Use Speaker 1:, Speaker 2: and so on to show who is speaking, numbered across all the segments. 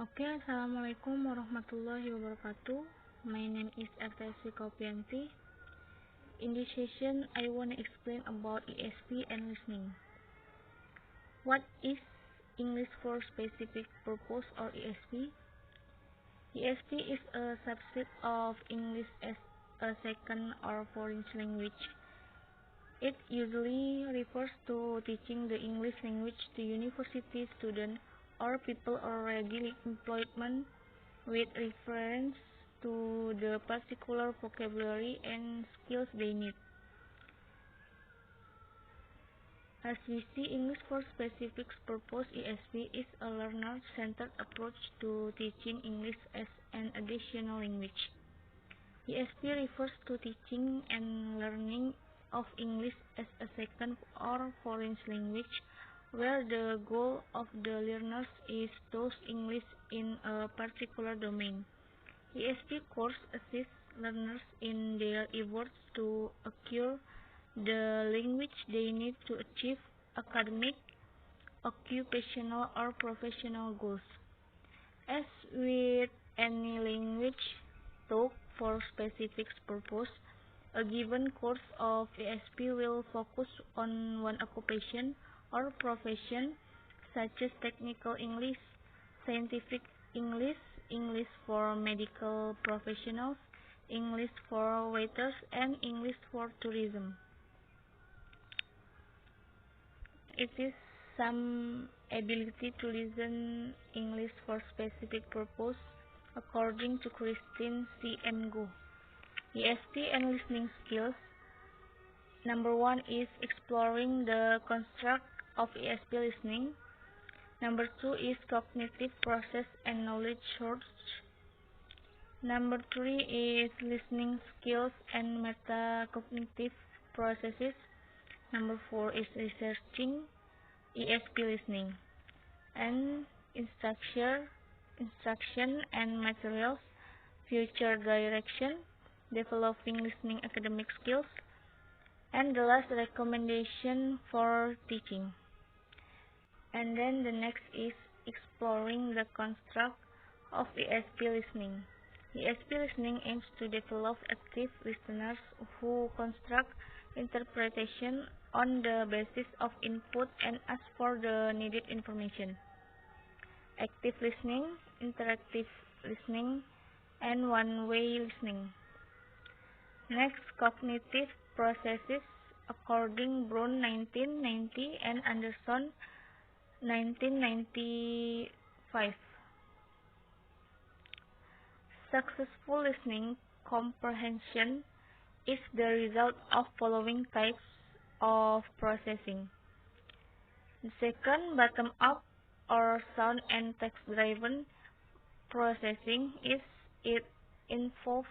Speaker 1: Oke, Assalamualaikum warahmatullahi wabarakatuh. My name is Esp In this session, I want to explain about Esp and listening. What is English for Specific Purpose or ESP? ESP is a subset of English as a second or foreign language. It usually refers to teaching the English language to university students or people already in employment with reference to the particular vocabulary and skills they need. As we see, English for Specific Purpose (ESP) is a learner-centered approach to teaching English as an additional language. ESP refers to teaching and learning of English as a second or foreign language, where the goal of the learners is to use English in a particular domain. ESP course assists learners in their efforts to acquire the language they need to achieve academic, occupational, or professional goals. As with any language taught for specific purpose, a given course of ESP will focus on one occupation or profession, such as technical English, scientific English, English for medical professionals, English for waiters, and English for tourism. It is some ability to listen English for specific purpose, according to Christine C. M. Go. ESP and listening skills. Number 1 is exploring the construct of ESP listening. Number 2 is cognitive process and knowledge search. Number 3 is listening skills and metacognitive processes. Number 4 is researching ESP listening. And instruction and materials, future direction, developing listening academic skills, and the last, recommendation for teaching. And then the next is exploring the construct of ESP listening. ESP listening aims to develop active listeners who construct interpretation on the basis of input and ask for the needed information. Active listening, interactive listening, and one-way listening. Next, cognitive processes according Brown 1990 and Anderson 1995. Successful listening comprehension is the result of following types of processing. The second, bottom-up or sound and text-driven processing it involves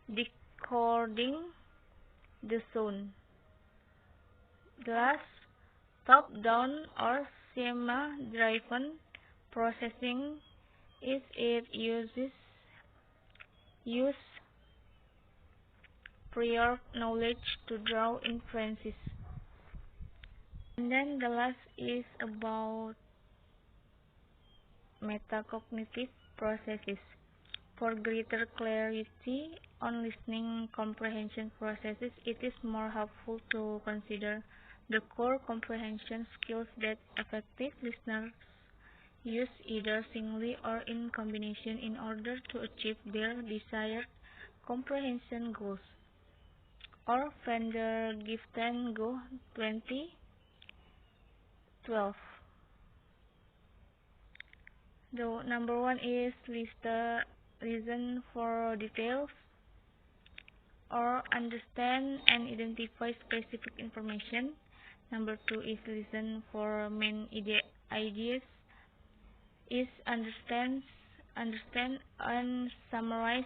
Speaker 1: decoding the sound. The last, top-down or schema-driven processing it uses prior knowledge to draw inferences. And then the last is about metacognitive processes. For greater clarity on listening comprehension processes, it is more helpful to consider the core comprehension skills that effective listeners use either singly or in combination in order to achieve their desired comprehension goals. Or Van der Giften Go 2012. The number 1 is listen for details or understand and identify specific information. Number 2 is listen for main ideas, is understand and summarize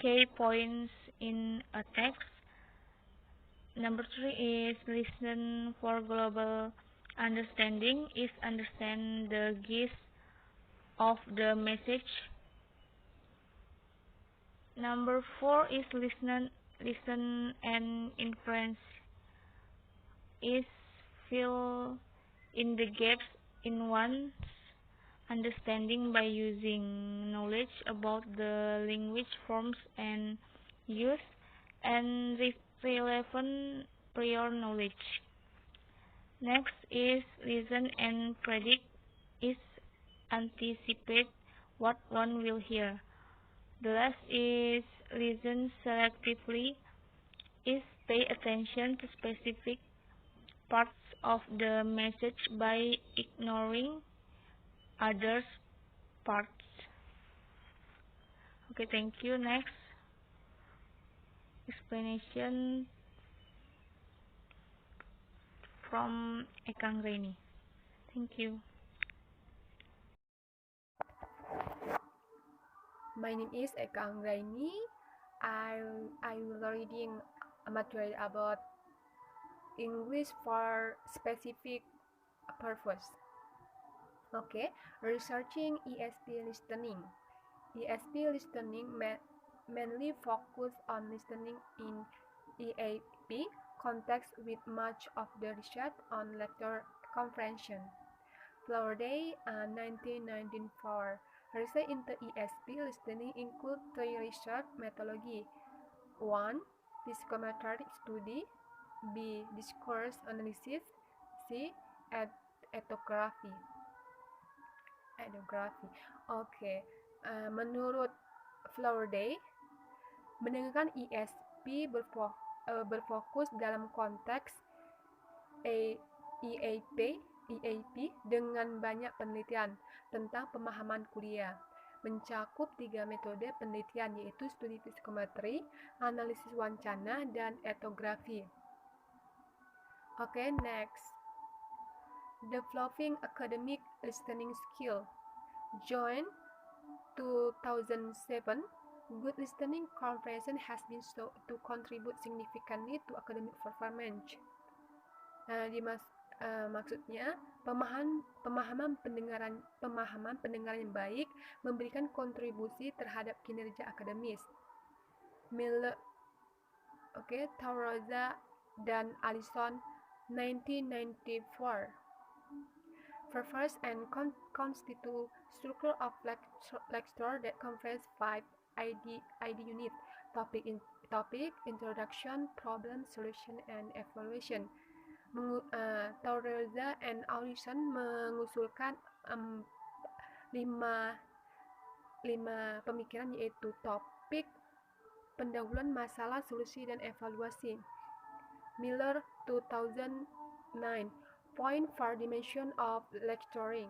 Speaker 1: key points in a text. Number 3 is listen for global understanding, is understand the gist of the message. Number 4 is listen and inference, is fill in the gaps in one's understanding by using knowledge about the language forms and use, and relevant prior knowledge. Next is listen and predict, is anticipate what one will hear. The last is listen selectively, is pay attention to specific parts of the message by ignoring other parts. Okay, thank you. Next, explanation from Ekang Reni. Thank you.
Speaker 2: My name is Ekang Raini. I'm reading a material about English for specific purpose. Okay, researching ESP listening. ESP listening mainly focus on listening in EAP context with much of the research on lecture comprehension. Flower Day 1994. Research into ESP listening include three research methodology. 1. Psychometric study. B. Discourse analysis. C. Ethnography. Oke. Menurut Flower Day, mendengarkan ESP berfokus dalam konteks EAP dengan banyak penelitian tentang pemahaman kuliah, mencakup 3 metode penelitian yaitu studi psikometri, analisis wancana, dan etnografi. Oke, next. Developing academic listening skill. Join 2007. Good listening comprehension has been shown to contribute significantly to academic performance. Maksudnya pemahaman pendengaran yang baik memberikan kontribusi terhadap kinerja akademis. Miller, Tauroza dan Allison 1994. Purpose and constitute structure of lecture that contains 5 ID unit: topic, introduction, problem, solution, and evaluation. Tauroza and Allison mengusulkan 5 pemikiran yaitu topik, pendahuluan masalah, solusi, dan evaluasi. Miller 2009. Point for dimension of lecturing.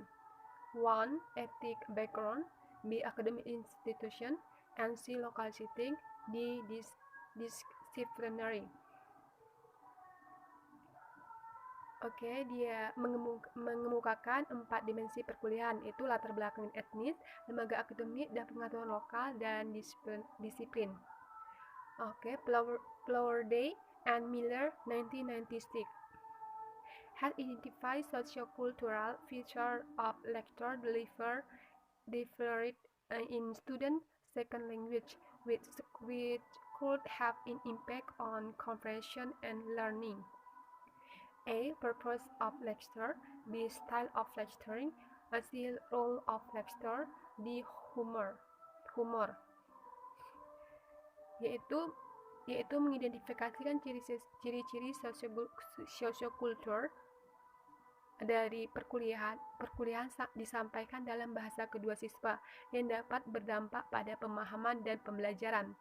Speaker 2: 1. Ethic background. B. Academic institution. And C. Local setting. D. Disciplinary. Dia mengemukakan 4 dimensi perkuliahan, yaitu latar belakang etnis, lembaga akademik, dan pengetahuan lokal, dan disiplin. Flower Day and Miller 1996 has identified sociocultural features of lecture delivered in student second language, which could have an impact on comprehension and learning. A. Purpose of lecture. B. Style of lecturing. C. Role of lecture. D. Humor. Yaitu mengidentifikasikan ciri-ciri sosiokultur dari perkuliahan disampaikan dalam bahasa kedua siswa yang dapat berdampak pada pemahaman dan pembelajaran.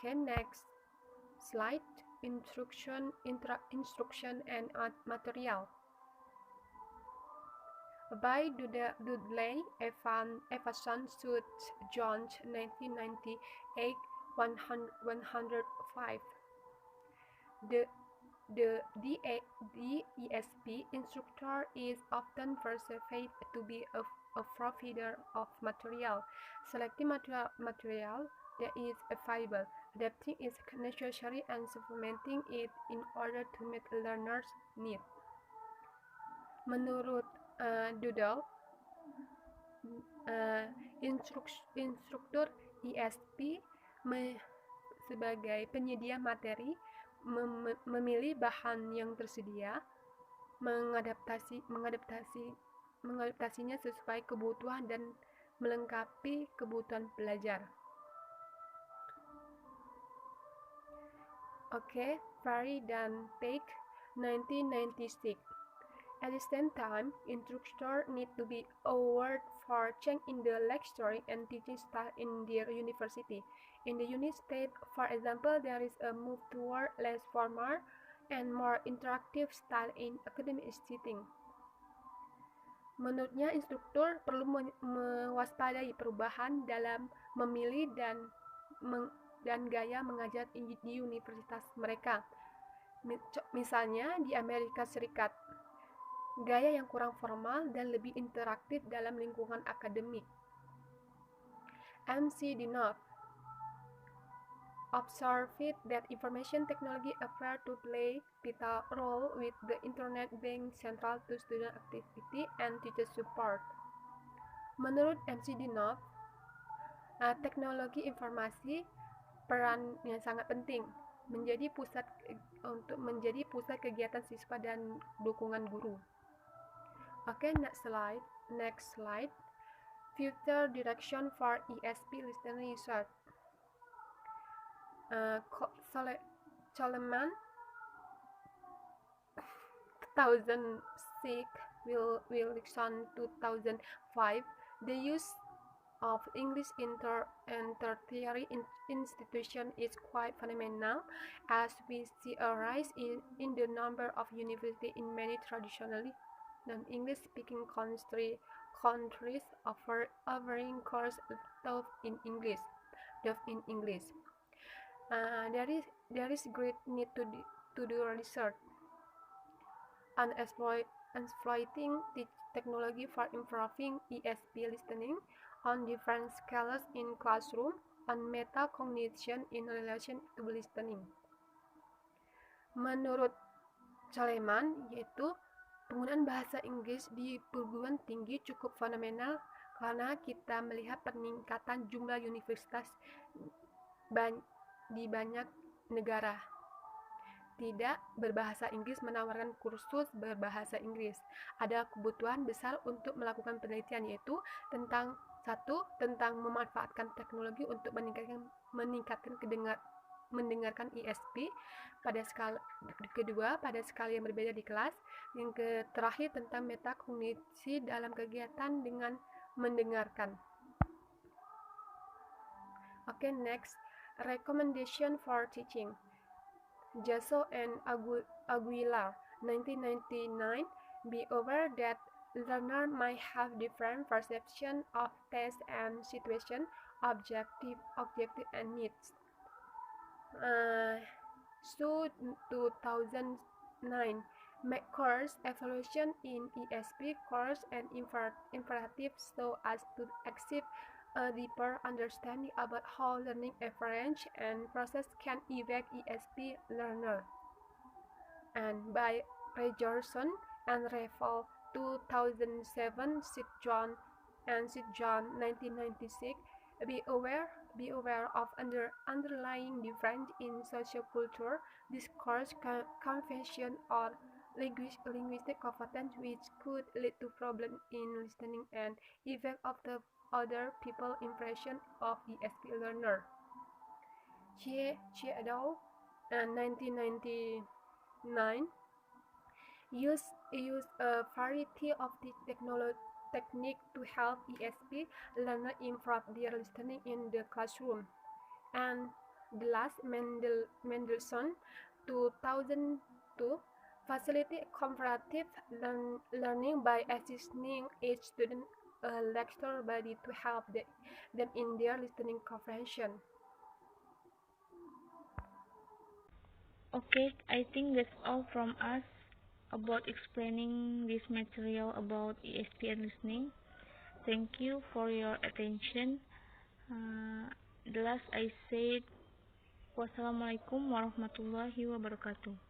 Speaker 2: Next slide. Instruction and material. By Dudley, Evason, Suits, Jones, 1998, 105. The ESP instructor is often perceived to be a provider of material, selecting material that is available, adapting is necessary, and supplementing it in order to meet learners' needs. Menurut Doodle, instruktur ESP sebagai penyedia materi memilih bahan yang tersedia, mengadaptasinya sesuai kebutuhan dan melengkapi kebutuhan pelajar. Oke, Fari dan Take 1996. At the same time, instructors need to be aware for change in the lecturing and teaching style in their university. In the United States, for example, there is a move toward less formal and more interactive style in academic setting. Menurutnya, instruktur perlu mewaspadai perubahan dalam memilih dan gaya mengajar di universitas mereka. Misalnya di Amerika Serikat, gaya yang kurang formal dan lebih interaktif dalam lingkungan akademik. MC Dinov observed that information technology appear to play vital role with the internet being central to student activity and teacher support. Menurut MC Dinov, teknologi informasi peran yang sangat penting menjadi pusat kegiatan siswa dan dukungan guru. Okay, next slide. Future direction for ESP listening research. Coleman 2006, Wilson 2005. The use of English in tertiary institution is quite phenomenal, as we see a rise in the number of universities in many traditionally non-English-speaking countries offering courses taught in English. There is great need to do research on exploiting the technology for improving ESP listening on different scales in classroom, on metacognition in relation to listening. Menurut Coleman, yaitu penggunaan bahasa Inggris di perguruan tinggi cukup fenomenal karena kita melihat peningkatan jumlah universitas di banyak negara tidak berbahasa Inggris menawarkan kursus berbahasa Inggris. Ada kebutuhan besar untuk melakukan penelitian, yaitu tentang memanfaatkan teknologi untuk meningkatkan mendengarkan ESP pada skala kedua pada skala yang berbeda di kelas. Yang terakhir tentang metakognisi dalam kegiatan dengan mendengarkan. Okay, next, recommendation for teaching. Jasso and Aguilar 1999. Be aware that learners might have different perception of taste and situation, objective and needs. So 2009, make course evaluation in ESP course and imperative so as to achieve a deeper understanding about how learning approach and process can affect ESP learner. And by Regerson and Raffel 2007, Sid John 1996. Be aware of underlying difference in social culture, discourse, convention, or linguistic competence, which could lead to problems in listening and effect of the other people's impression of ESP learner. Xie et al. 1999 use a variety of the technique to help ESP learner improve their listening in the classroom. And the last, Mendelssohn 2002 facilitate comparative learning by assisting each student a lecture body to help them in their listening comprehension.
Speaker 1: Okay, I think that's all from us about explaining this material about ESP and listening. Thank you for your attention. The last I said, wassalamualaikum warahmatullahi wabarakatuh.